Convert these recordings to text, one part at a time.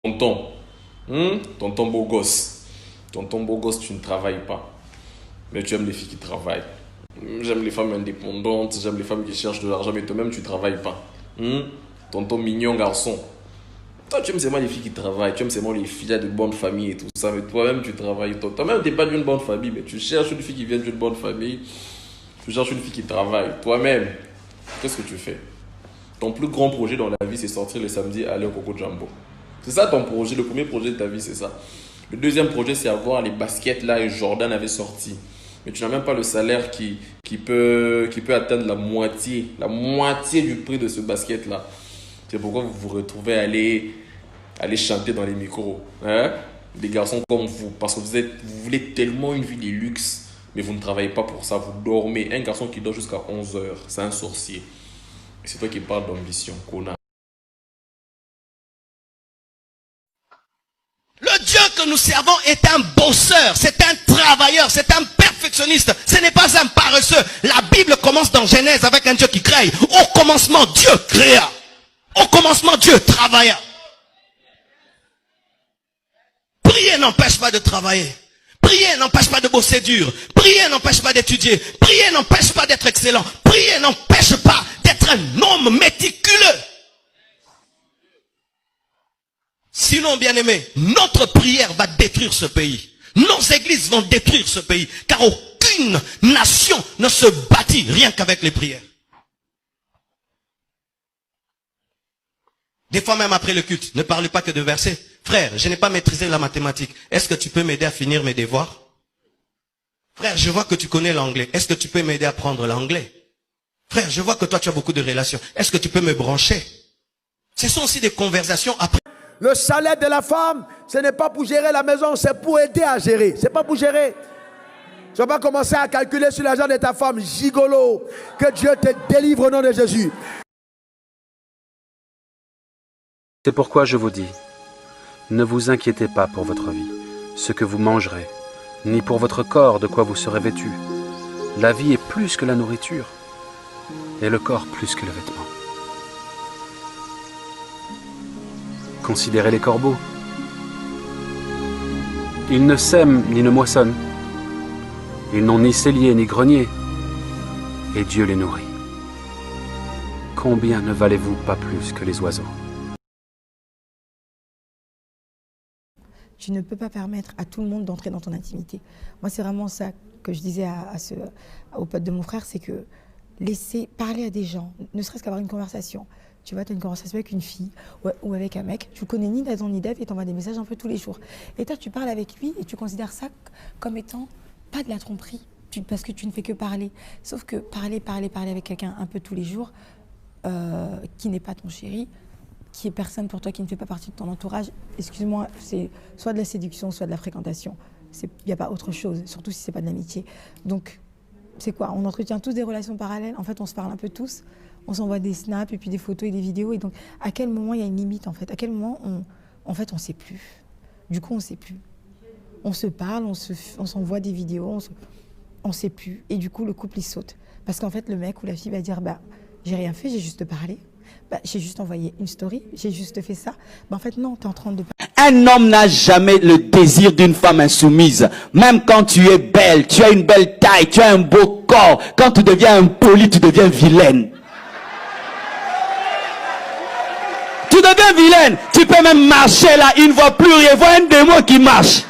Tonton, tonton beau gosse. Tonton beau gosse, tu ne travailles pas. Mais tu aimes les filles qui travaillent. J'aime les femmes indépendantes, j'aime les femmes qui cherchent de l'argent, mais toi-même, tu ne travailles pas. Tonton mignon garçon. Toi, tu aimes seulement les filles qui travaillent, tu aimes seulement les filles de bonne famille et tout ça, mais toi-même, tu travailles. Toi-même, tu n'es pas d'une bonne famille, mais tu cherches une fille qui vient d'une bonne famille. Tu cherches une fille qui travaille. Toi-même, qu'est-ce que tu fais? Ton plus grand projet dans la vie, c'est sortir le samedi et aller au Coco Jumbo. C'est ça ton projet, le premier projet de ta vie, c'est ça. Le deuxième projet, c'est avoir les baskets là et Jordan avait sorti. Mais tu n'as même pas le salaire qui peut atteindre la moitié du prix de ce basket là. C'est pourquoi vous vous retrouvez à aller chanter dans les micros. Hein? Des garçons comme vous, parce que vous voulez tellement une vie de luxe, mais vous ne travaillez pas pour ça, vous dormez. Un garçon qui dort jusqu'à 11 heures, c'est un sorcier. Et c'est toi qui parles d'ambition, connard. Le Dieu que nous servons est un bosseur, c'est un travailleur, c'est un perfectionniste. Ce n'est pas un paresseux. La Bible commence dans Genèse avec un Dieu qui crée. Au commencement, Dieu créa. Au commencement, Dieu travailla. Prier n'empêche pas de travailler. Prier n'empêche pas de bosser dur. Prier n'empêche pas d'étudier. Prier n'empêche pas d'être excellent. Prier n'empêche pas d'être un homme méticuleux. Sinon, bien-aimé, notre prière va détruire ce pays. Nos églises vont détruire ce pays. Car aucune nation ne se bâtit rien qu'avec les prières. Des fois même après le culte, ne parlez pas que de versets. Frère, je n'ai pas maîtrisé la mathématique. Est-ce que tu peux m'aider à finir mes devoirs? Frère, je vois que tu connais l'anglais. Est-ce que tu peux m'aider à apprendre l'anglais? Frère, je vois que toi tu as beaucoup de relations. Est-ce que tu peux me brancher? Ce sont aussi des conversations après. Le salaire de la femme, ce n'est pas pour gérer la maison, c'est pour aider à gérer. Ce n'est pas pour gérer. Tu vas pas commencer à calculer sur l'argent de ta femme, gigolo. Que Dieu te délivre au nom de Jésus. C'est pourquoi je vous dis, ne vous inquiétez pas pour votre vie, ce que vous mangerez, ni pour votre corps de quoi vous serez vêtu. La vie est plus que la nourriture, et le corps plus que le vêtement. Considérez les corbeaux. Ils ne sèment ni ne moissonnent. Ils n'ont ni cellier ni grenier, et Dieu les nourrit. Combien ne valez-vous pas plus que les oiseaux ? Tu ne peux pas permettre à tout le monde d'entrer dans ton intimité. Moi, c'est vraiment ça que je disais au pote de mon frère, c'est que laisser parler à des gens, ne serait-ce qu'avoir une conversation. Tu vois, tu as une conversation avec une fille ou avec un mec, tu le connais ni d'Adam ni d'Ève et t'envoies des messages un peu tous les jours. Et toi, tu parles avec lui et tu considères ça comme étant pas de la tromperie, parce que tu ne fais que parler. Sauf que parler avec quelqu'un un peu tous les jours, qui n'est pas ton chéri, qui est personne pour toi, qui ne fait pas partie de ton entourage, excuse-moi, c'est soit de la séduction, soit de la fréquentation. Il n'y a pas autre chose, surtout si c'est pas de l'amitié. Donc, c'est quoi? On entretient tous des relations parallèles, en fait, on se parle un peu tous, on s'envoie des snaps et puis des photos et des vidéos. Et donc, à quel moment il y a une limite, en fait? À quel moment, on ne sait plus. Du coup, on ne sait plus. On se parle, on s'envoie des vidéos, on ne sait plus. Et du coup, le couple, il saute. Parce qu'en fait, le mec ou la fille va dire, bah, j'ai rien fait, j'ai juste parlé. Bah, j'ai juste envoyé une story, j'ai juste fait ça. Bah, en fait, non, tu es en train de... Un homme n'a jamais le désir d'une femme insoumise. Même quand tu es belle, tu as une belle taille, tu as un beau corps. Quand tu deviens impoli, tu deviens vilaine. Tu deviens vilaine. Tu peux même marcher là, il ne voit plus rien. Il voit un démon qui marche.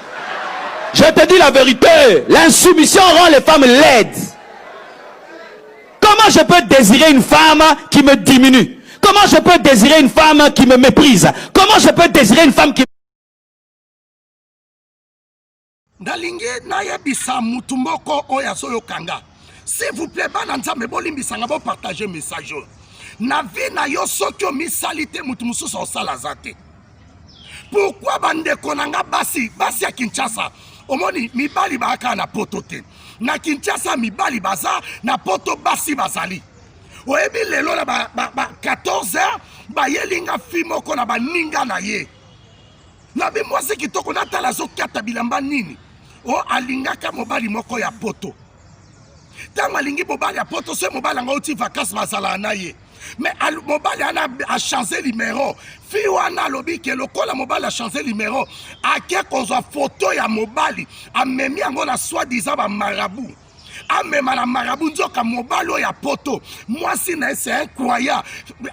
Je te dis la vérité. L'insoumission rend les femmes laides. Comment je peux désirer une femme qui me diminue? Comment je peux désirer une femme qui me méprise? Comment je peux désirer une femme qui... Dalingi nayebisa mutu moko oya soyokanga. S'il vous plaît, bananza me bolimbisanga bo partager message. Na vie na yo soki o misalite mutu mususu osala zate. Pourquoi bande konanga basi ya Kinshasa? Omoni mibali baka na poto te. Na Kinshasa mibali baza na poto basi bazali. Oyebi lelo na ba 14 heures ba yelinga fi moko na ba ninga na ye. Na bi mwasi kitoko na tala zo kata bilamba nini. O alingaka mobali moko ya poto. Tanga lingi mobali ya poto se mobali nga uti vacances bazala na ye. Mais mobali a changé numéro. Fi wana lobi ke lokola mobali a changé numéro. Ake kozwa photo ya mobali. Amemi yango na soi-disant ba marabout. Amema na marabout nzoka mobali ya poto. Mwasi na c'est incroyable.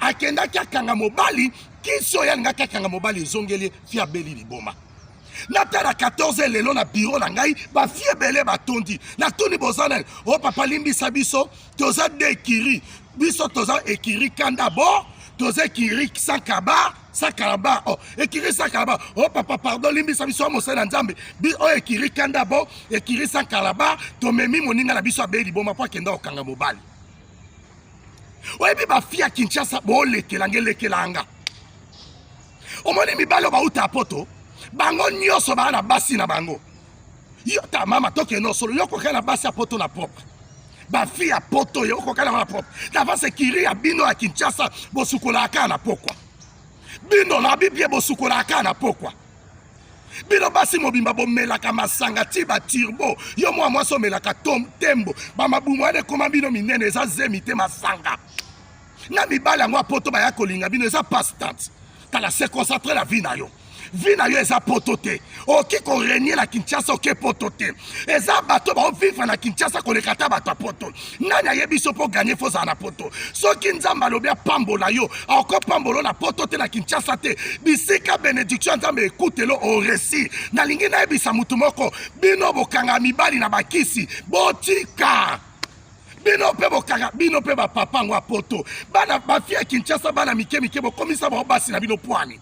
Akenda kakanga mobali. Kiso ya nga kakanga mobali zongeli fi abeli liboma. Natala 14 lelo na bureau na ngai ba fie belé batondi. Na toni bozana o papa limbisa biso toza de kiri. Biso toza ekiri kanda bo, toza ekiri sakaba, sakalaba. Oh, ekiri sakalaba. Oh papa pardon limbisa biso mo sena nzambe. Bi o ekiri kanda bo, ekiri sakalaba, to memi moninga na biso abeli boma po kenda okanga mobali. Oyebi ba fia Kinshasa bo lekelanga. Omoni mibalo ba uta poto. Bango nyoso ba na basi na bango. Yo ta mama toke no solo yo ko kana basi a poto na propre. Ba fi a poto yo ko kana na propre. D'avant c'est kiri ya bino a Kinshasa bo sukola aka na pokwa. Bino na bibie bo sukola aka na pokwa. Bino basi mobimba bo melaka masanga tiba tirbo. Yo moi so melaka tembo. Ba mabumu ane koma bino minene eza zemite masanga. Na mibala ngwa poto ba ya kolinga bino eza pastante. Kala se concentrer la vie na yo. Vina yo eza potote. Oki ko régner la Kinshasa oke potote. Eza bato ba vivre na Kinshasa ko lekata bato poto. Nanya yebi so po gagner foza na poto. Soki nzamba lobia pambola yo, encore pambolo na potote na Kinshasa te. Bisika bénédiction nzamba écoute lo au récit. Na lingi na yebi sa mutu moko bino bokanga mibali na bakisi. Botika. Bino pe bokanga, bino pe ba papa ngwa poto. Bana ba fia Kinshasa bana mike bo komisa ba basi na bino poani.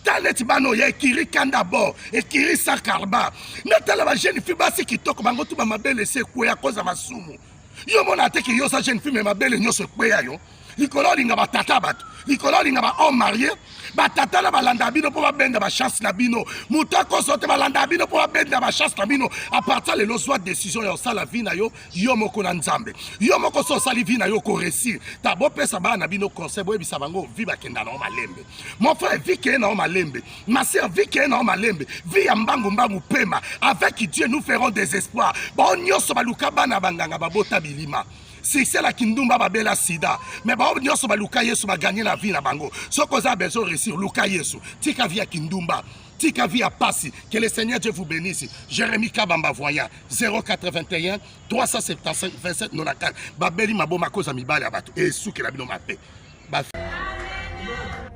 Talet bano ya ekiri kanda bo, ekiri sakarba. Natala ba jeune fille basi kitoko bango tu ba mabele se kweya koza masumu. Yo mona te ki yo sa jeune fille me mabele nyoso kweya yo. Likolo linga ba tata bato, likolo linga ba homme marié, ba tata na balanda bino po ba benda ba chance na bino. Mutako sote balanda bino po ba benda ba chance na bino. A partir le lozwa décision ya sala vie na yo, yo moko na nzambe. Yo moko so sali vie na yo ko réussir. Ta bo pesa ba na bino conseil bo ebisa bango vie ba kenda na malembe. Mon frère vie ke na malembe, ma sœur vie ke na malembe, vie ya mbangu pema. Avec Dieu nous ferons des espoirs. Bon nyoso baluka bana banganga babota bilima. Si c'est la kindumba babela sida, mais ba nyoso baluka Yesu ba gagner la vie na bango. Soko za besoin réussir luka Yesu. Tika via kindumba, tika via passi. Que le Seigneur Dieu vous bénisse. Jérémie Kabamba voyant 081 375 27 94. Babeli maboma koza mibale abatu. Et souke la bino mape.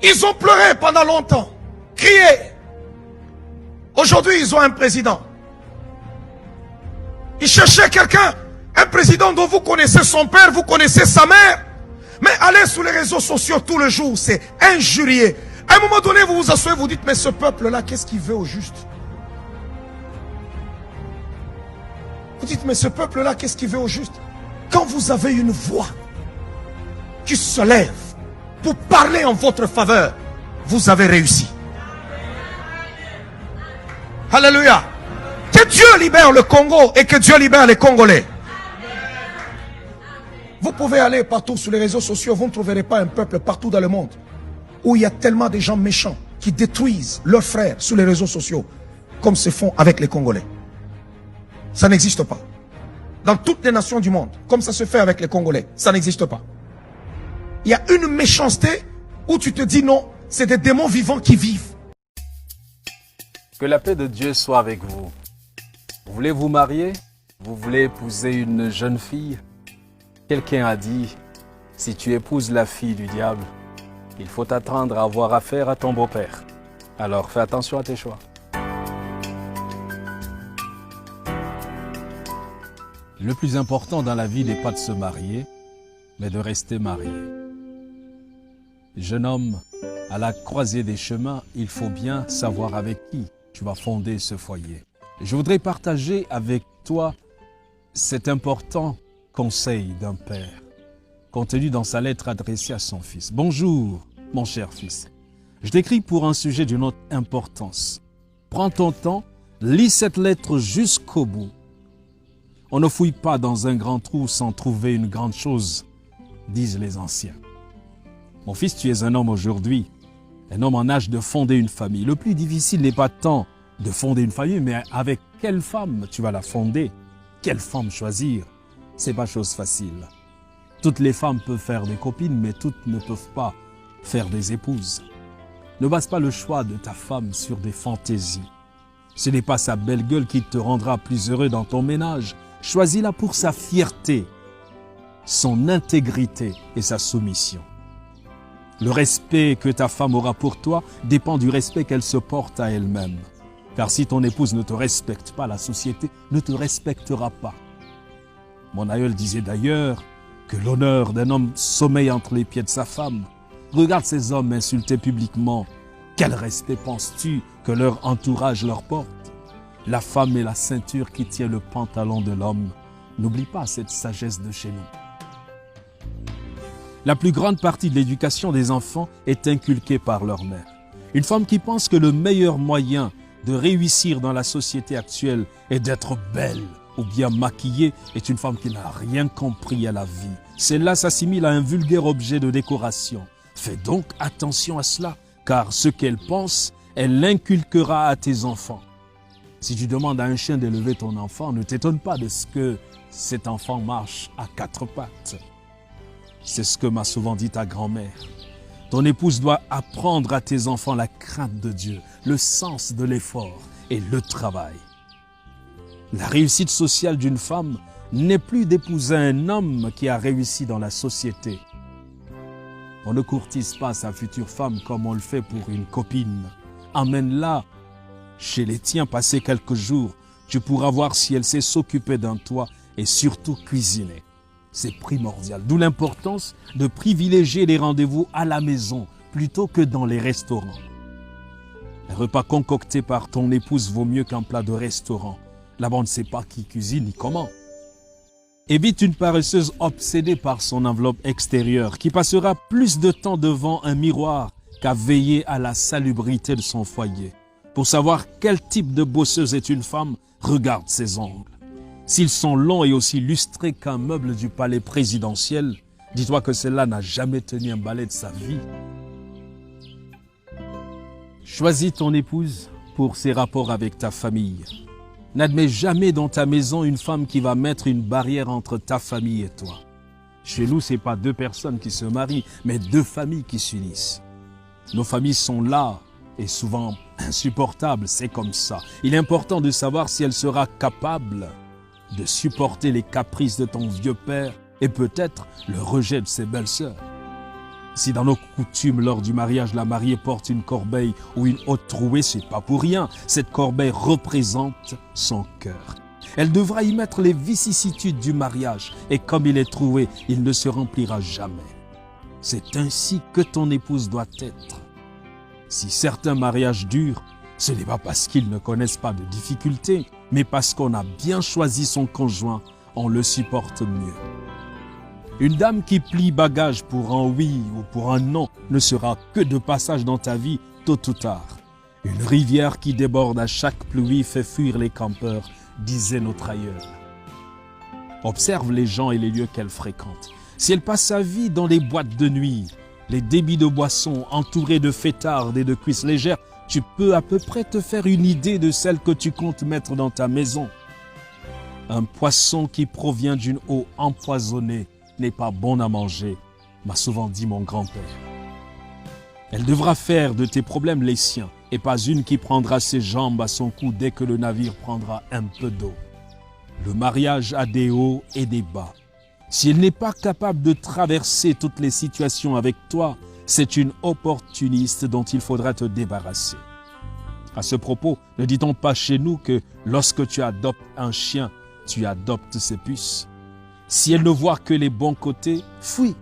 Ils ont pleuré pendant longtemps, crié. Aujourd'hui, ils ont un président. Ils cherchaient quelqu'un. Un président dont vous connaissez son père, vous connaissez sa mère. Mais allez sur les réseaux sociaux tout le jour, c'est injurié. À un moment donné, vous vous asseyez, vous dites, mais ce peuple-là, qu'est-ce qu'il veut au juste? Vous dites, mais ce peuple-là, qu'est-ce qu'il veut au juste? Quand vous avez une voix qui se lève pour parler en votre faveur, vous avez réussi. Alléluia. Que Dieu libère le Congo et que Dieu libère les Congolais. Vous pouvez aller partout sur les réseaux sociaux, vous ne trouverez pas un peuple partout dans le monde où il y a tellement de gens méchants qui détruisent leurs frères sur les réseaux sociaux comme se font avec les Congolais. Ça n'existe pas. Dans toutes les nations du monde, comme ça se fait avec les Congolais, ça n'existe pas. Il y a une méchanceté où tu te dis non, c'est des démons vivants qui vivent. Que la paix de Dieu soit avec vous. Vous voulez vous marier? Vous voulez épouser une jeune fille? Quelqu'un a dit, si tu épouses la fille du diable, il faut t'attendre à avoir affaire à ton beau-père. Alors fais attention à tes choix. Le plus important dans la vie n'est pas de se marier, mais de rester marié. Jeune homme, à la croisée des chemins, il faut bien savoir avec qui tu vas fonder ce foyer. Je voudrais partager avec toi cet important conseil d'un père, contenu dans sa lettre adressée à son fils. Bonjour, mon cher fils. Je t'écris pour un sujet d'une autre importance. Prends ton temps, lis cette lettre jusqu'au bout. On ne fouille pas dans un grand trou sans trouver une grande chose, disent les anciens. Mon fils, tu es un homme aujourd'hui, un homme en âge de fonder une famille. Le plus difficile n'est pas tant de fonder une famille, mais avec quelle femme tu vas la fonder? Quelle femme choisir? C'est pas chose facile. Toutes les femmes peuvent faire des copines, mais toutes ne peuvent pas faire des épouses. Ne base pas le choix de ta femme sur des fantaisies. Ce n'est pas sa belle gueule qui te rendra plus heureux dans ton ménage. Choisis-la pour sa fierté, son intégrité et sa soumission. Le respect que ta femme aura pour toi dépend du respect qu'elle se porte à elle-même. Car si ton épouse ne te respecte pas, la société ne te respectera pas. Mon aïeul disait d'ailleurs que l'honneur d'un homme sommeille entre les pieds de sa femme. Regarde ces hommes insultés publiquement. Quel respect penses-tu que leur entourage leur porte? La femme est la ceinture qui tient le pantalon de l'homme. N'oublie pas cette sagesse de chez nous. La plus grande partie de l'éducation des enfants est inculquée par leur mère. Une femme qui pense que le meilleur moyen de réussir dans la société actuelle est d'être belle ou bien maquillée est une femme qui n'a rien compris à la vie. Celle-là s'assimile à un vulgaire objet de décoration. Fais donc attention à cela, car ce qu'elle pense, elle l'inculquera à tes enfants. Si tu demandes à un chien d'élever ton enfant, ne t'étonne pas de ce que cet enfant marche à quatre pattes. C'est ce que m'a souvent dit ta grand-mère. Ton épouse doit apprendre à tes enfants la crainte de Dieu, le sens de l'effort et le travail. La réussite sociale d'une femme n'est plus d'épouser un homme qui a réussi dans la société. On ne courtise pas sa future femme comme on le fait pour une copine. Emmène-la chez les tiens, passer quelques jours. Tu pourras voir si elle sait s'occuper d'un toit et surtout cuisiner. C'est primordial. D'où l'importance de privilégier les rendez-vous à la maison plutôt que dans les restaurants. Un repas concocté par ton épouse vaut mieux qu'un plat de restaurant. Là-bas, on ne sait pas qui cuisine ni comment. Évite une paresseuse obsédée par son enveloppe extérieure qui passera plus de temps devant un miroir qu'à veiller à la salubrité de son foyer. Pour savoir quel type de bosseuse est une femme, regarde ses ongles. S'ils sont longs et aussi lustrés qu'un meuble du palais présidentiel, dis-toi que celle-là n'a jamais tenu un balai de sa vie. Choisis ton épouse pour ses rapports avec ta famille. N'admets jamais dans ta maison une femme qui va mettre une barrière entre ta famille et toi. Chez nous, ce n'est pas deux personnes qui se marient, mais deux familles qui s'unissent. Nos familles sont là et souvent insupportables, c'est comme ça. Il est important de savoir si elle sera capable de supporter les caprices de ton vieux père et peut-être le rejet de ses belles-sœurs. Si dans nos coutumes, lors du mariage, la mariée porte une corbeille ou une haute trouée, c'est pas pour rien. Cette corbeille représente son cœur. Elle devra y mettre les vicissitudes du mariage et comme il est troué, il ne se remplira jamais. C'est ainsi que ton épouse doit être. Si certains mariages durent, ce n'est pas parce qu'ils ne connaissent pas de difficultés, mais parce qu'on a bien choisi son conjoint, on le supporte mieux. Une dame qui plie bagage pour un oui ou pour un non ne sera que de passage dans ta vie tôt ou tard. Une rivière qui déborde à chaque pluie fait fuir les campeurs, disait notre aïeul. Observe les gens et les lieux qu'elle fréquente. Si elle passe sa vie dans les boîtes de nuit, les débits de boissons entourés de fêtardes et de cuisses légères, tu peux à peu près te faire une idée de celle que tu comptes mettre dans ta maison. Un poisson qui provient d'une eau empoisonnée n'est pas bon à manger, m'a souvent dit mon grand-père. Elle devra faire de tes problèmes les siens, et pas une qui prendra ses jambes à son cou dès que le navire prendra un peu d'eau. Le mariage a des hauts et des bas. Si elle n'est pas capable de traverser toutes les situations avec toi, c'est une opportuniste dont il faudra te débarrasser. À ce propos, ne dit-on pas chez nous que lorsque tu adoptes un chien, tu adoptes ses puces? Si elle ne voit que les bons côtés, fuis.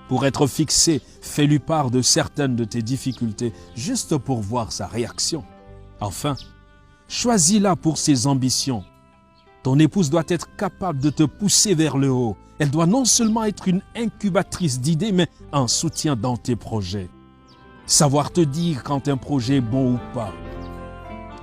Pour être fixé, fais-lui part de certaines de tes difficultés, juste pour voir sa réaction. Enfin, choisis-la pour ses ambitions. Ton épouse doit être capable de te pousser vers le haut. Elle doit non seulement être une incubatrice d'idées, mais un soutien dans tes projets. Savoir te dire quand un projet est bon ou pas.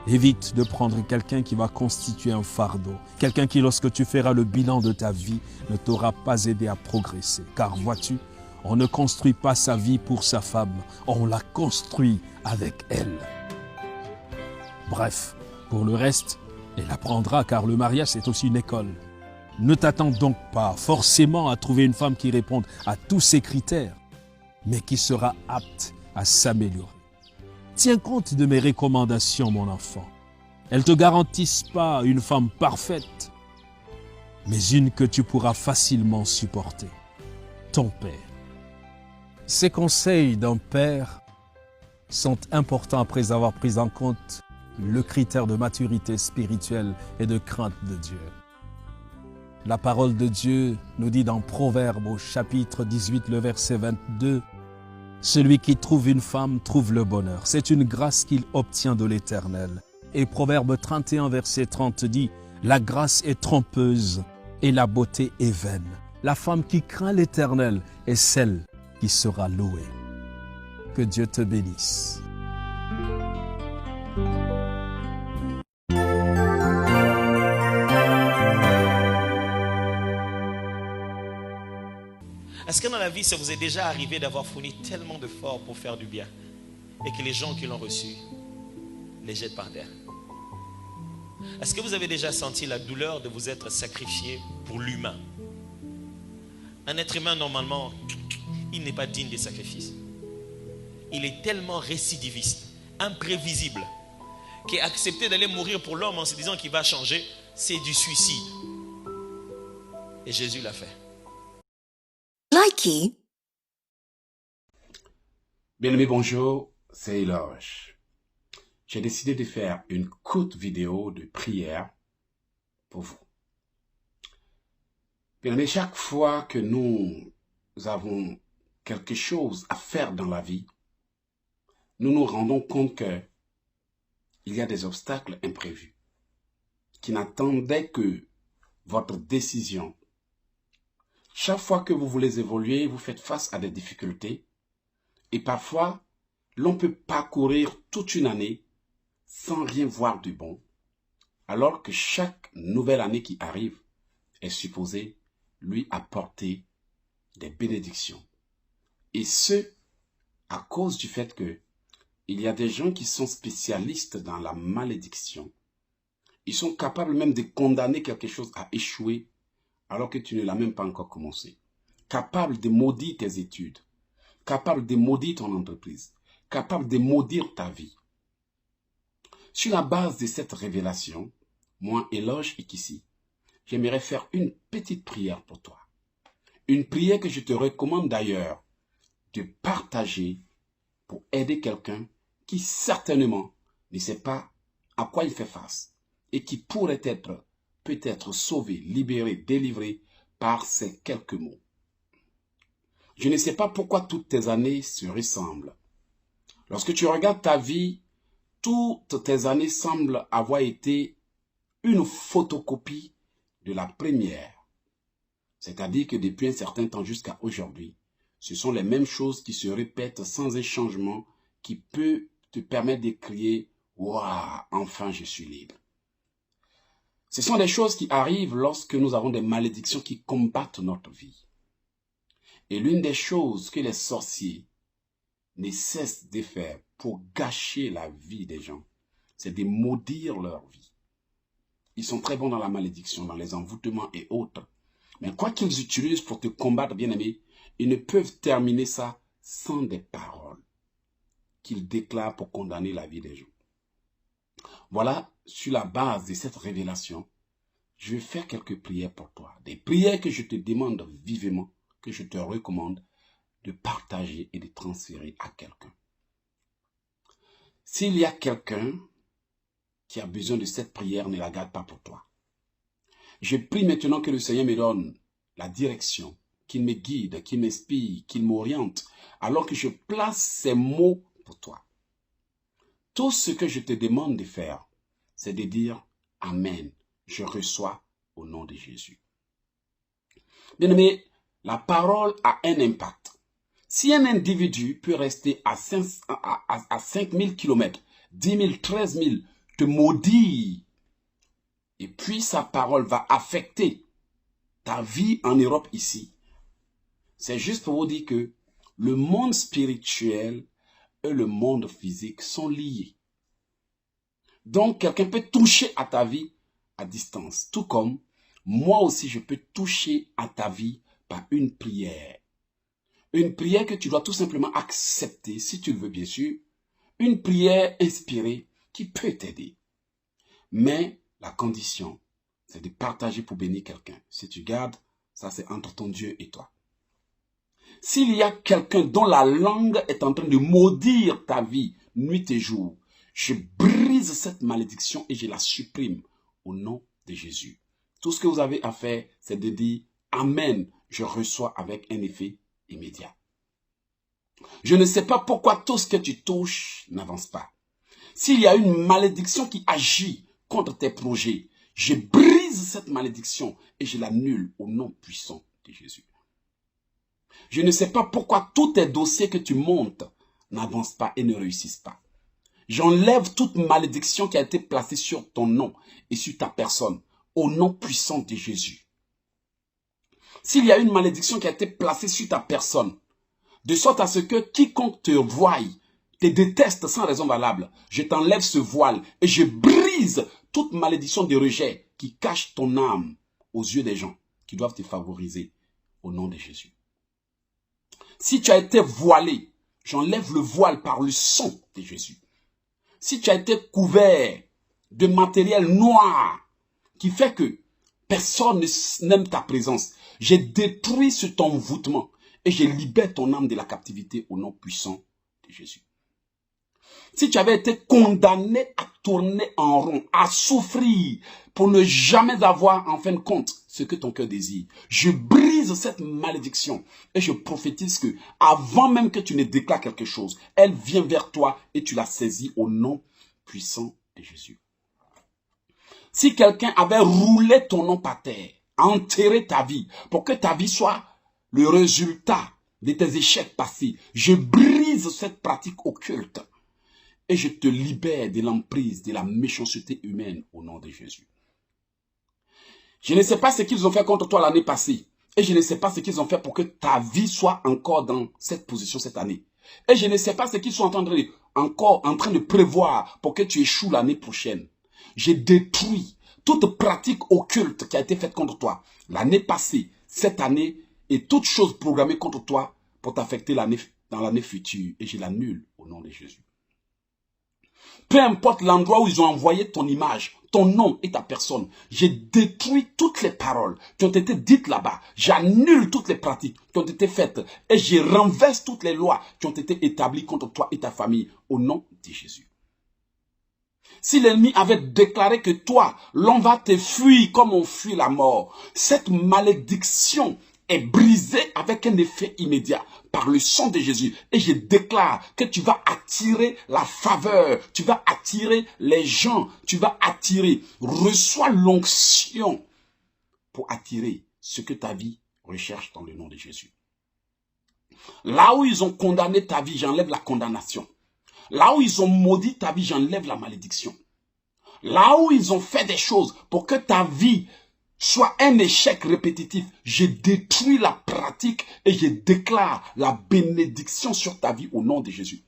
Évite de prendre quelqu'un qui va constituer un fardeau. Quelqu'un qui, lorsque tu feras le bilan de ta vie, ne t'aura pas aidé à progresser. Car vois-tu, on ne construit pas sa vie pour sa femme, on la construit avec elle. Bref, pour le reste, elle apprendra car le mariage c'est aussi une école. Ne t'attends donc pas forcément à trouver une femme qui réponde à tous ces critères, mais qui sera apte à s'améliorer. Tiens compte de mes recommandations, mon enfant. Elles ne te garantissent pas une femme parfaite, mais une que tu pourras facilement supporter. Ton père. Ces conseils d'un père sont importants après avoir pris en compte le critère de maturité spirituelle et de crainte de Dieu. La parole de Dieu nous dit dans Proverbes au chapitre 18, le verset 22, « Celui qui trouve une femme trouve le bonheur. C'est une grâce qu'il obtient de l'Éternel. » Et Proverbe 31, verset 30 dit, « La grâce est trompeuse et la beauté est vaine. La femme qui craint l'Éternel est celle qui sera louée. » Que Dieu te bénisse. Est-ce que dans la vie, ça vous est déjà arrivé d'avoir fourni tellement d'efforts pour faire du bien et que les gens qui l'ont reçu les jettent par terre? Est-ce que vous avez déjà senti la douleur de vous être sacrifié pour l'humain? Un être humain, normalement, il n'est pas digne des sacrifices. Il est tellement récidiviste, imprévisible, qu'accepter d'aller mourir pour l'homme en se disant qu'il va changer, c'est du suicide. Et Jésus l'a fait. Likey. Bien-aimé, bonjour, c'est Eloge. J'ai décidé de faire une courte vidéo de prière pour vous. Bien-aimé, chaque fois que nous avons quelque chose à faire dans la vie, nous nous rendons compte que il y a des obstacles imprévus qui n'attendaient que votre décision. Chaque fois que vous voulez évoluer, vous faites face à des difficultés et parfois, l'on peut parcourir toute une année sans rien voir de bon, alors que chaque nouvelle année qui arrive est supposée lui apporter des bénédictions. Et ce, à cause du fait que il y a des gens qui sont spécialistes dans la malédiction. Ils sont capables même de condamner quelque chose à échouer alors que tu ne l'as même pas encore commencé. Capable de maudire tes études, capable de maudire ton entreprise, capable de maudire ta vie. Sur la base de cette révélation, moi, Eloge Ikissi, j'aimerais faire une petite prière pour toi. Une prière que je te recommande d'ailleurs de partager pour aider quelqu'un qui certainement ne sait pas à quoi il fait face et qui pourrait être peut-être sauvé, libéré, délivré par ces quelques mots. Je ne sais pas pourquoi toutes tes années se ressemblent. Lorsque tu regardes ta vie, toutes tes années semblent avoir été une photocopie de la première. C'est-à-dire que depuis un certain temps jusqu'à aujourd'hui, ce sont les mêmes choses qui se répètent sans un changement qui peut te permettre de crier « Waouh, enfin je suis libre ». Ce sont des choses qui arrivent lorsque nous avons des malédictions qui combattent notre vie. Et l'une des choses que les sorciers ne cessent de faire pour gâcher la vie des gens, c'est de maudire leur vie. Ils sont très bons dans la malédiction, dans les envoûtements et autres. Mais quoi qu'ils utilisent pour te combattre, bien-aimé, ils ne peuvent terminer ça sans des paroles qu'ils déclarent pour condamner la vie des gens. Voilà, sur la base de cette révélation, je vais faire quelques prières pour toi. Des prières que je te demande vivement, que je te recommande de partager et de transférer à quelqu'un. S'il y a quelqu'un qui a besoin de cette prière, ne la garde pas pour toi. Je prie maintenant que le Seigneur me donne la direction, qu'il me guide, qu'il m'inspire, qu'il m'oriente, alors que je place ces mots pour toi. Tout ce que je te demande de faire, c'est de dire « Amen, je reçois au nom de Jésus ». Bien-aimé, la parole a un impact. Si un individu peut rester à 5000 km, 10 000, 13 000, te maudire, et puis sa parole va affecter ta vie en Europe ici, c'est juste pour vous dire que le monde spirituel et le monde physique sont liés. Donc, quelqu'un peut toucher à ta vie à distance. Tout comme moi aussi je peux toucher à ta vie par une prière. Une prière que tu dois tout simplement accepter, si tu le veux bien sûr. Une prière inspirée qui peut t'aider. Mais la condition, c'est de partager pour bénir quelqu'un. Si tu gardes, ça c'est entre ton Dieu et toi. S'il y a quelqu'un dont la langue est en train de maudire ta vie, nuit et jour, je brise cette malédiction et je la supprime au nom de Jésus. Tout ce que vous avez à faire, c'est de dire Amen, je reçois avec un effet immédiat. Je ne sais pas pourquoi tout ce que tu touches n'avance pas. S'il y a une malédiction qui agit contre tes projets, je brise cette malédiction et je l'annule au nom puissant de Jésus. Je ne sais pas pourquoi tous tes dossiers que tu montes n'avancent pas et ne réussissent pas. J'enlève toute malédiction qui a été placée sur ton nom et sur ta personne au nom puissant de Jésus. S'il y a une malédiction qui a été placée sur ta personne, de sorte à ce que quiconque te voie, te déteste sans raison valable, je t'enlève ce voile et je brise toute malédiction de rejet qui cache ton âme aux yeux des gens qui doivent te favoriser au nom de Jésus. Si tu as été voilé, j'enlève le voile par le sang de Jésus. Si tu as été couvert de matériel noir qui fait que personne n'aime ta présence, j'ai détruit cet envoûtement et je libère ton âme de la captivité au nom puissant de Jésus. Si tu avais été condamné à tourner en rond, à souffrir pour ne jamais avoir en fin de compte ce que ton cœur désire, je brise cette malédiction et je prophétise que avant même que tu ne déclares quelque chose, elle vient vers toi et tu la saisis au nom puissant de Jésus. Si quelqu'un avait roulé ton nom par terre, enterré ta vie pour que ta vie soit le résultat de tes échecs passés, je brise cette pratique occulte et je te libère de l'emprise de la méchanceté humaine au nom de Jésus. Je ne sais pas ce qu'ils ont fait contre toi l'année passée et je ne sais pas ce qu'ils ont fait pour que ta vie soit encore dans cette position cette année. Et je ne sais pas ce qu'ils sont encore en train de prévoir pour que tu échoues l'année prochaine. J'ai détruit toute pratique occulte qui a été faite contre toi l'année passée, cette année et toute chose programmée contre toi pour t'affecter dans l'année future. Et je l'annule au nom de Jésus. Peu importe l'endroit où ils ont envoyé ton image, ton nom et ta personne, j'ai détruit toutes les paroles qui ont été dites là-bas. J'annule toutes les pratiques qui ont été faites et je renverse toutes les lois qui ont été établies contre toi et ta famille au nom de Jésus. Si l'ennemi avait déclaré que toi, l'on va te fuir comme on fuit la mort, cette malédiction est brisée avec un effet immédiat par le sang de Jésus. Et je déclare que tu vas attirer la faveur, tu vas attirer les gens, tu vas attirer. Reçois l'onction pour attirer ce que ta vie recherche dans le nom de Jésus. Là où ils ont condamné ta vie, j'enlève la condamnation. Là où ils ont maudit ta vie, j'enlève la malédiction. Là où ils ont fait des choses pour que ta vie soit un échec répétitif, je détruis la pratique et je déclare la bénédiction sur ta vie au nom de Jésus.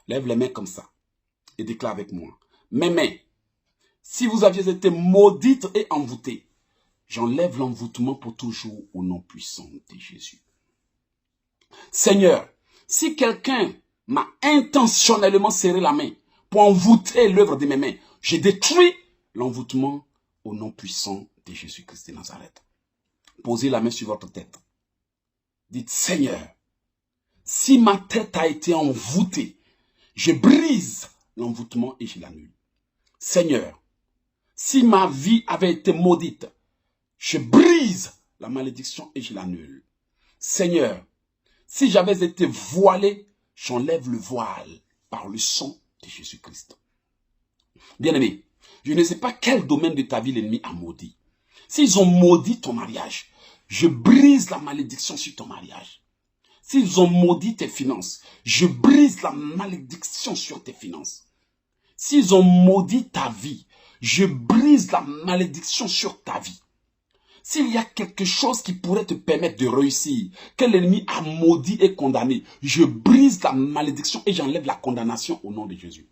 Lève les mains comme ça et déclare avec moi. Mes mains, si vous aviez été maudites et envoûtées, j'enlève l'envoûtement pour toujours au nom puissant de Jésus. Seigneur, si quelqu'un m'a intentionnellement serré la main pour envoûter l'œuvre de mes mains, je détruis l'envoûtement au nom puissant de Jésus-Christ de Nazareth. Posez la main sur votre tête. Dites, Seigneur, si ma tête a été envoûtée, je brise l'envoûtement et je l'annule. Seigneur, si ma vie avait été maudite, je brise la malédiction et je l'annule. Seigneur, si j'avais été voilé, j'enlève le voile par le sang de Jésus-Christ. Bien-aimé, je ne sais pas quel domaine de ta vie l'ennemi a maudit. S'ils ont maudit ton mariage, je brise la malédiction sur ton mariage. S'ils ont maudit tes finances, je brise la malédiction sur tes finances. S'ils ont maudit ta vie, je brise la malédiction sur ta vie. S'il y a quelque chose qui pourrait te permettre de réussir, que l'ennemi a maudit et condamné, je brise la malédiction et j'enlève la condamnation au nom de Jésus.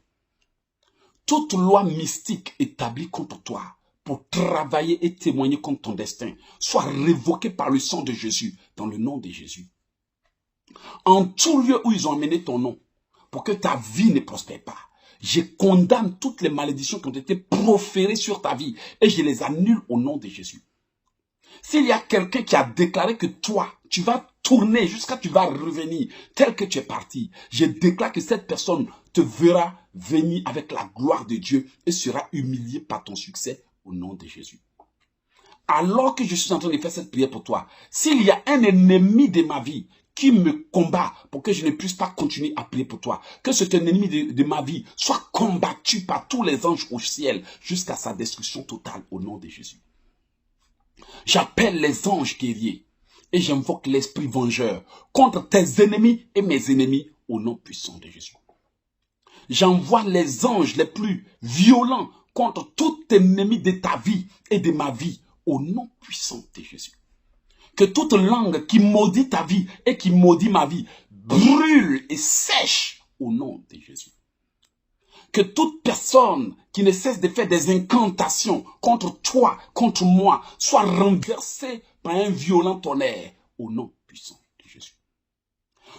Toute loi mystique établie contre toi pour travailler et témoigner contre ton destin soit révoqué par le sang de Jésus, dans le nom de Jésus. En tout lieu où ils ont amené ton nom, pour que ta vie ne prospère pas, je condamne toutes les malédictions qui ont été proférées sur ta vie et je les annule au nom de Jésus. S'il y a quelqu'un qui a déclaré que toi, tu vas tourner jusqu'à tu vas revenir tel que tu es parti, je déclare que cette personne te verra venir avec la gloire de Dieu et sera humiliée par ton succès au nom de Jésus. Alors que je suis en train de faire cette prière pour toi, s'il y a un ennemi de ma vie qui me combat pour que je ne puisse pas continuer à prier pour toi, que cet ennemi de ma vie soit combattu par tous les anges au ciel jusqu'à sa destruction totale au nom de Jésus. J'appelle les anges guerriers et j'invoque l'esprit vengeur contre tes ennemis et mes ennemis au nom puissant de Jésus. J'envoie les anges les plus violents contre tout ennemi de ta vie et de ma vie au nom puissant de Jésus. Que toute langue qui maudit ta vie et qui maudit ma vie brûle et sèche au nom de Jésus. Que toute personne qui ne cesse de faire des incantations contre toi, contre moi, soit renversée par un violent tonnerre au nom puissant de Jésus.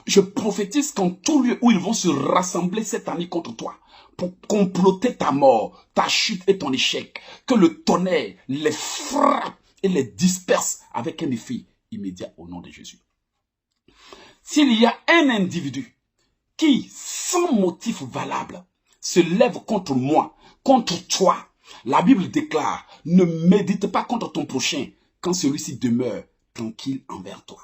Je prophétise qu'en tout lieu où ils vont se rassembler cette année contre toi, pour comploter ta mort, ta chute et ton échec, que le tonnerre les frappe et les disperse avec un effet immédiat au nom de Jésus. S'il y a un individu qui, sans motif valable, se lève contre moi, contre toi, la Bible déclare, ne médite pas contre ton prochain quand celui-ci demeure tranquille envers toi.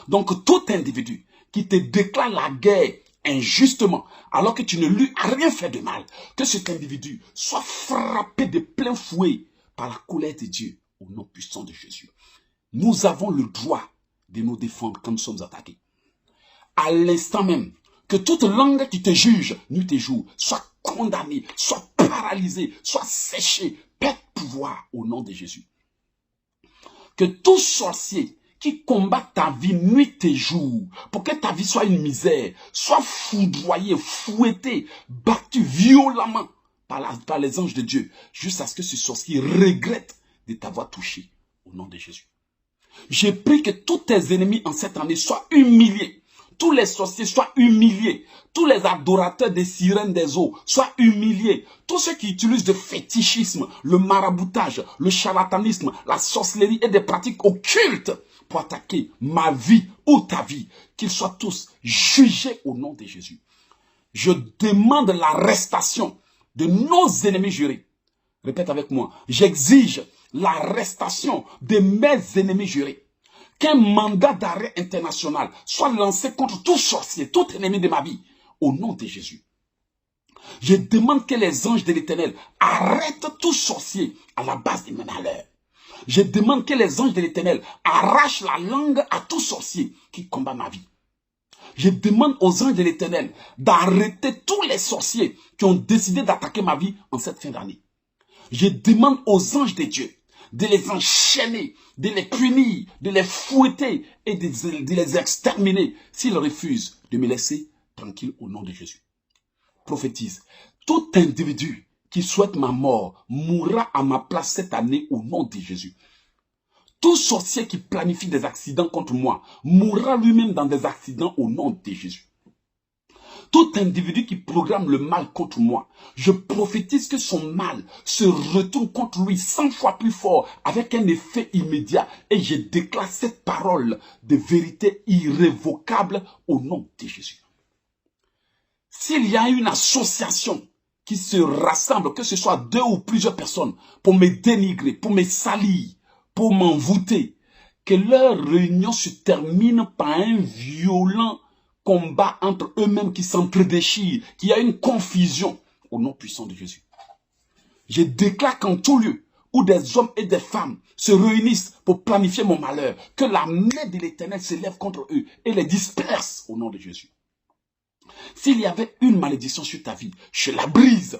Donc tout individu qui te déclare la guerre injustement, alors que tu ne lui as rien fait de mal, que cet individu soit frappé de plein fouet par la colère de Dieu au nom puissant de Jésus. Nous avons le droit de nous défendre quand nous sommes attaqués. À l'instant même, que toute langue qui te juge, nuit et jour, soit condamnée, soit paralysée, soit séchée, perde pouvoir au nom de Jésus. Que tout sorcier qui combat ta vie nuit et jour, pour que ta vie soit une misère, soit foudroyé, fouetté, battu violemment par les anges de Dieu, jusqu'à ce que ce sorcier regrette de t'avoir touché au nom de Jésus. J'ai pris que tous tes ennemis en cette année soient humiliés, tous les sorciers soient humiliés, tous les adorateurs des sirènes des eaux soient humiliés, tous ceux qui utilisent le fétichisme, le maraboutage, le charlatanisme, la sorcellerie et des pratiques occultes pour attaquer ma vie ou ta vie, qu'ils soient tous jugés au nom de Jésus. Je demande l'arrestation de nos ennemis jurés. Répète avec moi, j'exige l'arrestation de mes ennemis jurés. Qu'un mandat d'arrêt international soit lancé contre tout sorcier, tout ennemi de ma vie, au nom de Jésus. Je demande que les anges de l'Éternel arrêtent tout sorcier à la base de mes malheurs. Je demande que les anges de l'Éternel arrachent la langue à tout sorcier qui combat ma vie. Je demande aux anges de l'Éternel d'arrêter tous les sorciers qui ont décidé d'attaquer ma vie en cette fin d'année. Je demande aux anges de Dieu de les enchaîner, de les punir, de les fouetter et de les exterminer s'ils refusent de me laisser tranquille au nom de Jésus. Prophétise, tout individu qui souhaite ma mort mourra à ma place cette année au nom de Jésus. Tout sorcier qui planifie des accidents contre moi mourra lui-même dans des accidents au nom de Jésus. Tout individu qui programme le mal contre moi, je prophétise que son mal se retourne contre lui 100 fois plus fort avec un effet immédiat et je déclare cette parole de vérité irrévocable au nom de Jésus. S'il y a une association qui se rassemble, que ce soit 2 ou plusieurs personnes, pour me dénigrer, pour me salir, pour m'envoûter, que leur réunion se termine par un violent combat entre eux-mêmes qui s'entredéchirent, qu'il y a une confusion au nom puissant de Jésus. Je déclare qu'en tout lieu où des hommes et des femmes se réunissent pour planifier mon malheur, que la main de l'Éternel se lève contre eux et les disperse au nom de Jésus. S'il y avait une malédiction sur ta vie, je la brise.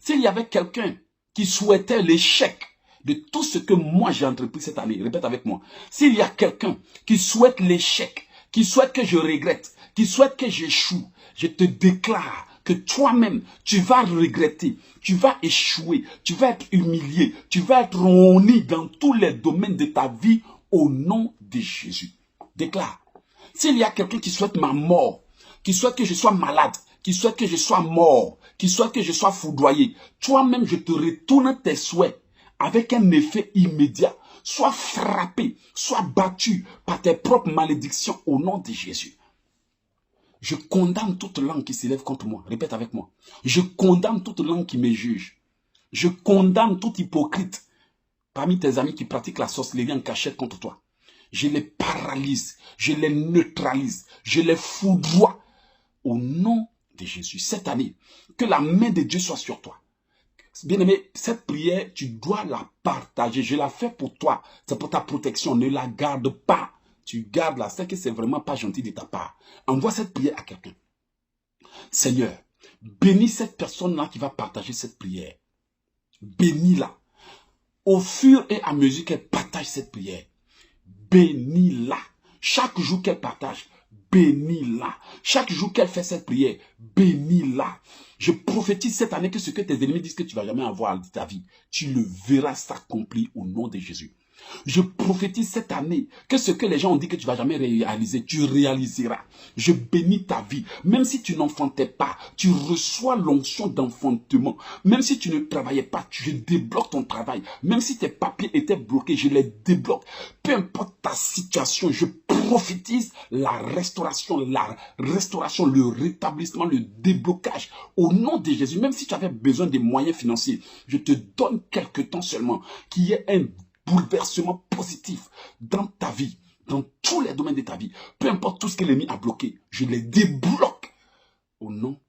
S'il y avait quelqu'un qui souhaitait l'échec de tout ce que moi j'ai entrepris cette année, répète avec moi. S'il y a quelqu'un qui souhaite l'échec, qui souhaite que je regrette, qui souhaite que j'échoue, je te déclare que toi-même, tu vas regretter, tu vas échouer, tu vas être humilié, tu vas être honni dans tous les domaines de ta vie au nom de Jésus. Déclare. S'il y a quelqu'un qui souhaite ma mort, qui souhaite que je sois malade, qui souhaite que je sois mort, qui souhaite que je sois foudroyé, toi-même, je te retourne tes souhaits avec un effet immédiat. Sois frappé, sois battu par tes propres malédictions au nom de Jésus. Je condamne toute langue qui s'élève contre moi. Répète avec moi. Je condamne toute langue qui me juge. Je condamne tout hypocrite parmi tes amis qui pratiquent la sorcellerie en cachette contre toi. Je les paralyse, je les neutralise, je les foudroie au nom de Jésus. Cette année, que la main de Dieu soit sur toi. Bien-aimé, cette prière, tu dois la partager. Je la fais pour toi. C'est pour ta protection. Ne la garde pas. Tu gardes la. C'est que c'est vraiment pas gentil de ta part. Envoie cette prière à quelqu'un. Seigneur, bénis cette personne-là qui va partager cette prière. Bénis-la. Au fur et à mesure qu'elle partage cette prière, bénis-la. Chaque jour qu'elle partage, bénis-la. Chaque jour qu'elle fait cette prière, bénis-la. Je prophétise cette année que ce que tes ennemis disent que tu ne vas jamais avoir dans ta vie, tu le verras s'accomplir au nom de Jésus. Je prophétise cette année que ce que les gens ont dit que tu ne vas jamais réaliser, tu réaliseras. Je bénis ta vie. Même si tu n'enfantais pas, tu reçois l'onction d'enfantement. Même si tu ne travaillais pas, je débloque ton travail. Même si tes papiers étaient bloqués, je les débloque. Peu importe ta situation, je prophétise la restauration, le rétablissement, le déblocage. Au nom de Jésus, même si tu avais besoin de moyens financiers, je te donne quelques temps seulement, qu'il y ait un bouleversement positif dans ta vie, dans tous les domaines de ta vie. Peu importe tout ce que l'ennemi a bloqué, je les débloque au nom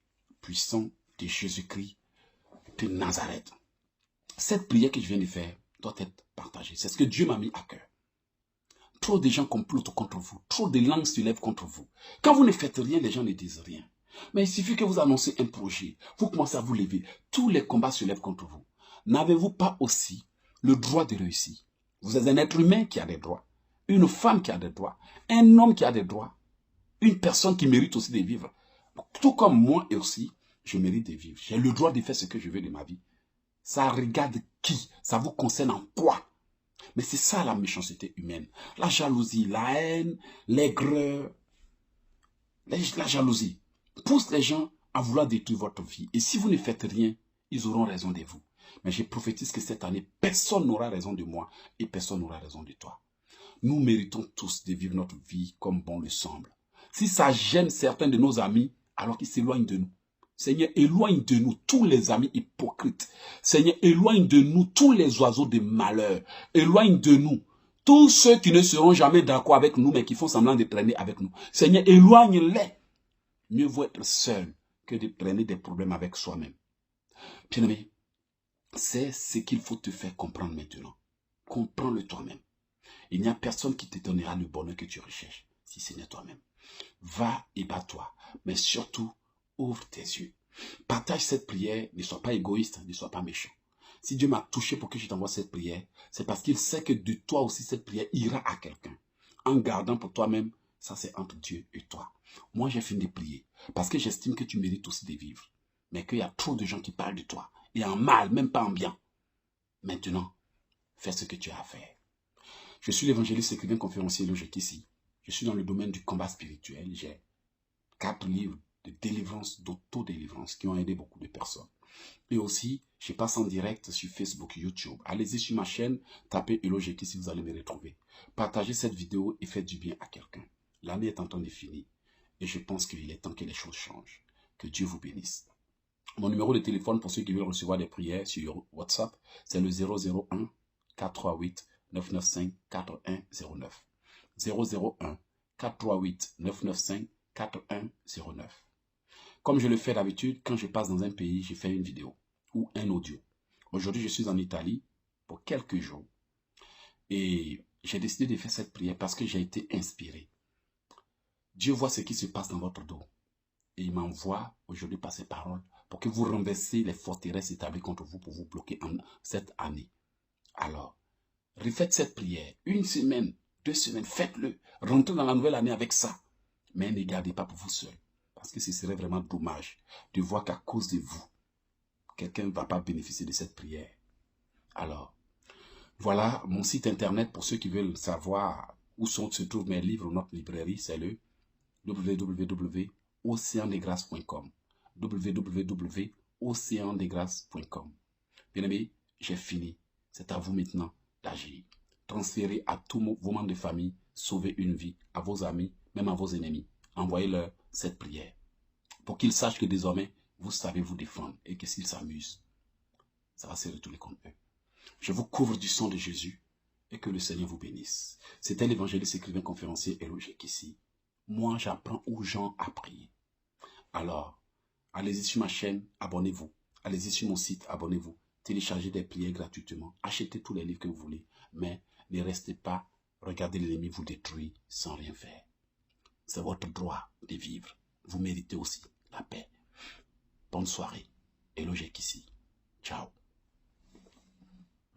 puissant de Jésus-Christ de Nazareth. Cette prière que je viens de faire doit être partagée. C'est ce que Dieu m'a mis à cœur. Trop de gens complotent contre vous. Trop de langues se lèvent contre vous. Quand vous ne faites rien, les gens ne disent rien. Mais il suffit que vous annoncez un projet. Vous commencez à vous lever. Tous les combats se lèvent contre vous. N'avez-vous pas aussi le droit de réussir? Vous êtes un être humain qui a des droits. Une femme qui a des droits. Un homme qui a des droits. Une personne qui mérite aussi de vivre. Tout comme moi aussi, je mérite de vivre. J'ai le droit de faire ce que je veux de ma vie. Ça regarde qui? Ça vous concerne en quoi? Mais c'est ça la méchanceté humaine. La jalousie, la haine, l'aigreur, la jalousie pousse les gens à vouloir détruire votre vie. Et si vous ne faites rien, ils auront raison de vous. Mais je prophétise que cette année, personne n'aura raison de moi et personne n'aura raison de toi. Nous méritons tous de vivre notre vie comme bon le semble. Si ça gêne certains de nos amis, alors qu'ils s'éloignent de nous. Seigneur, éloigne de nous tous les amis hypocrites. Seigneur, éloigne de nous tous les oiseaux de malheur. Éloigne de nous tous ceux qui ne seront jamais d'accord avec nous, mais qui font semblant de traîner avec nous. Seigneur, éloigne-les. Mieux vaut être seul que de traîner des problèmes avec soi-même. Bien-aimé, c'est ce qu'il faut te faire comprendre maintenant. Comprends-le toi-même. Il n'y a personne qui te donnera le bonheur que tu recherches, si ce n'est toi-même. Va et bats-toi, mais surtout, ouvre tes yeux. Partage cette prière, ne sois pas égoïste, ne sois pas méchant. Si Dieu m'a touché pour que je t'envoie cette prière, c'est parce qu'il sait que de toi aussi cette prière ira à quelqu'un. En gardant pour toi-même, ça c'est entre Dieu et toi. Moi j'ai fini de prier, parce que j'estime que tu mérites aussi de vivre. Mais qu'il y a trop de gens qui parlent de toi, et en mal, même pas en bien. Maintenant, fais ce que tu as à faire. Je suis l'évangéliste écrivain conférencier Logique ici. Je suis dans le domaine du combat spirituel. J'ai 4 livres de délivrance, d'autodélivrance qui ont aidé beaucoup de personnes. Et aussi, je passe en direct sur Facebook, YouTube. Allez-y sur ma chaîne, tapez Logique si vous allez me retrouver. Partagez cette vidéo et faites du bien à quelqu'un. L'année est en train de finir et je pense qu'il est temps que les choses changent. Que Dieu vous bénisse. Mon numéro de téléphone pour ceux qui veulent recevoir des prières sur WhatsApp, c'est le 001 438 995 4109. 001 438 995 4109. Comme je le fais d'habitude, quand je passe dans un pays, je fais une vidéo ou un audio. Aujourd'hui, je suis en Italie pour quelques jours. Et j'ai décidé de faire cette prière parce que j'ai été inspiré. Dieu voit ce qui se passe dans votre dos. Et il m'envoie aujourd'hui par ces paroles pour que vous renversiez les forteresses établies contre vous pour vous bloquer en cette année. Alors, refaites cette prière. 1 semaine, 2 semaines, faites-le. Rentrez dans la nouvelle année avec ça. Mais ne gardez pas pour vous seul. Parce que ce serait vraiment dommage de voir qu'à cause de vous, quelqu'un ne va pas bénéficier de cette prière. Alors, voilà mon site internet pour ceux qui veulent savoir où se trouvent mes livres ou notre librairie, c'est le www.oceandesgrâces.com www.oceandesgrâces.com. Bien-aimés, j'ai fini. C'est à vous maintenant d'agir. Transférez à tous vos membres de famille, sauvez une vie, à vos amis, même à vos ennemis. Envoyez-leur cette prière pour qu'ils sachent que désormais, vous savez vous défendre et que s'ils s'amusent, ça va se retourner contre eux. Je vous couvre du sang de Jésus et que le Seigneur vous bénisse. C'était l'évangéliste, écrivain, conférencier Eloge ici. Moi, j'apprends aux gens à prier. Alors, allez-y sur ma chaîne, abonnez-vous. Allez-y sur mon site, abonnez-vous. Téléchargez des prières gratuitement. Achetez tous les livres que vous voulez. Mais ne restez pas, regardez l'ennemi vous détruire sans rien faire. C'est votre droit de vivre. Vous méritez aussi la paix. Bonne soirée. Eloge ici. Ciao.